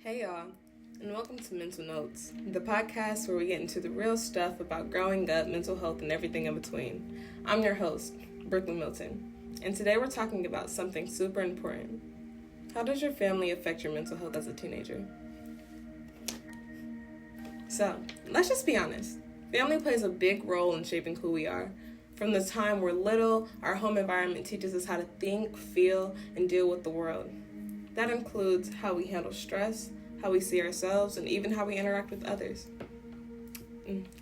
Hey y'all, and welcome to Mental Notes, the podcast where we get into the real stuff about growing up, mental health, and everything in between. I'm your host, Brooklyn Milton, and today we're talking about something super important. How does your family affect your mental health as a teenager? So, let's just be honest. Family plays a big role in shaping who we are. From the time we're little, our home environment teaches us how to think, feel, and deal with the world. That includes how we handle stress, how we see ourselves, and even how we interact with others.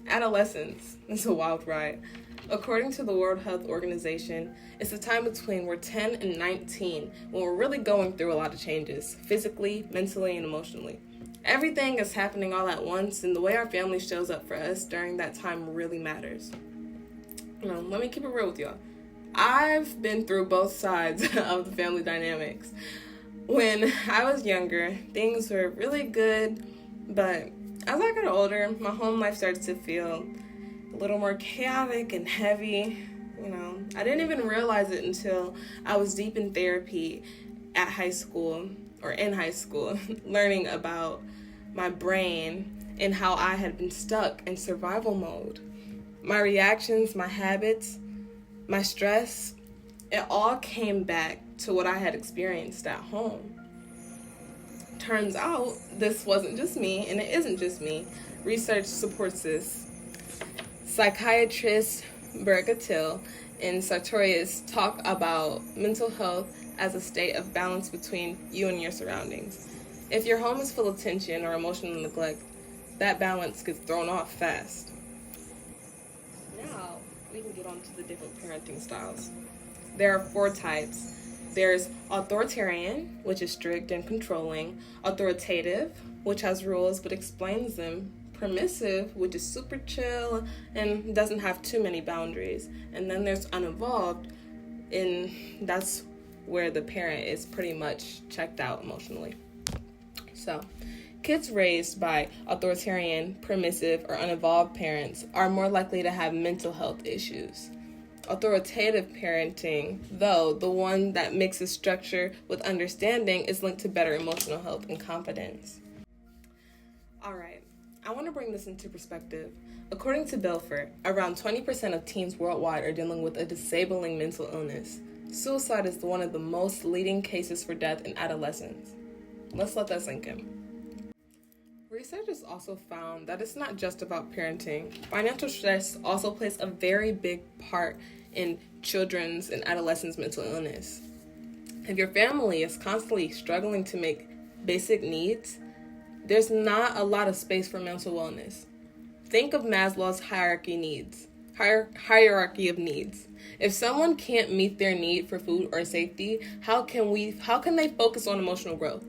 Adolescence is a wild ride. According to the World Health Organization, it's the time between we're 10 and 19 when we're really going through a lot of changes, physically, mentally, and emotionally. Everything is happening all at once, and the way our family shows up for us during that time really matters. Let me keep it real with y'all. I've been through both sides of the family dynamics. When I was younger, things were really good, but as I got older, my home life started to feel a little more chaotic and heavy. I didn't even realize it until I was deep in therapy in high school, learning about my brain and how I had been stuck in survival mode. My reactions, my habits, my stress, it all came back to what I had experienced at home. Turns out this wasn't just me, and it isn't just me. Research supports this. Psychiatrists Bergatil and Sartorius talk about mental health as a state of balance between you and your surroundings. If your home is full of tension or emotional neglect, that balance gets thrown off fast. Now, we can get on to the different parenting styles. There are 4 types. There's authoritarian, which is strict and controlling. Authoritative, which has rules but explains them. Permissive, which is super chill and doesn't have too many boundaries. And then there's uninvolved, and that's where the parent is pretty much checked out emotionally. So, kids raised by authoritarian, permissive, or uninvolved parents are more likely to have mental health issues. Authoritative parenting, though, the one that mixes structure with understanding, is linked to better emotional health and confidence. Alright, I want to bring this into perspective. According to Belfort, around 20% of teens worldwide are dealing with a disabling mental illness. Suicide is one of the most leading cases for death in adolescents. Let's let that sink in. Researchers also found that it's not just about parenting. Financial stress also plays a very big part in children's and adolescents' mental illness. If your family is constantly struggling to make basic needs, there's not a lot of space for mental wellness. Think of Maslow's hierarchy of needs. If someone can't meet their need for food or safety, how can they focus on emotional growth?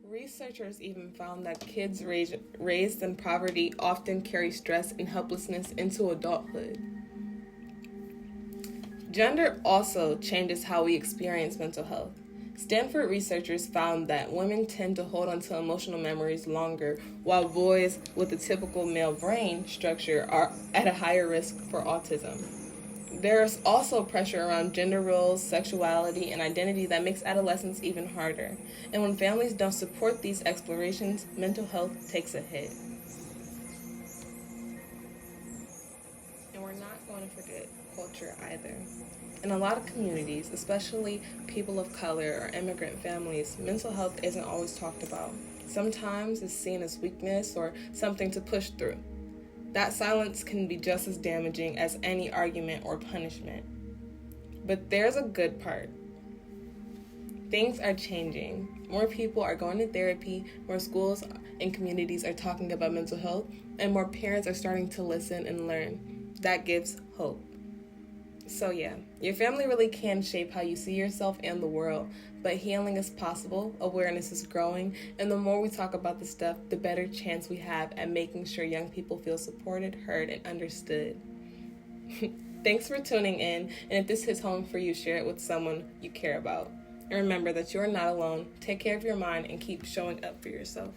Researchers even found that kids raised in poverty often carry stress and helplessness into adulthood. Gender also changes how we experience mental health. Stanford researchers found that women tend to hold on to emotional memories longer, while boys with a typical male brain structure are at a higher risk for autism. There's also pressure around gender roles, sexuality, and identity that makes adolescence even harder. And when families don't support these explorations, mental health takes a hit. And we're not going to forget culture either. In a lot of communities, especially people of color or immigrant families, mental health isn't always talked about. Sometimes it's seen as weakness or something to push through. That silence can be just as damaging as any argument or punishment. But there's a good part. Things are changing. More people are going to therapy, more schools and communities are talking about mental health, and more parents are starting to listen and learn. That gives hope. So yeah, your family really can shape how you see yourself and the world, but healing is possible, awareness is growing, and the more we talk about this stuff, the better chance we have at making sure young people feel supported, heard, and understood. Thanks for tuning in, and if this hits home for you, share it with someone you care about. And remember that you're not alone. Take care of your mind and keep showing up for yourself.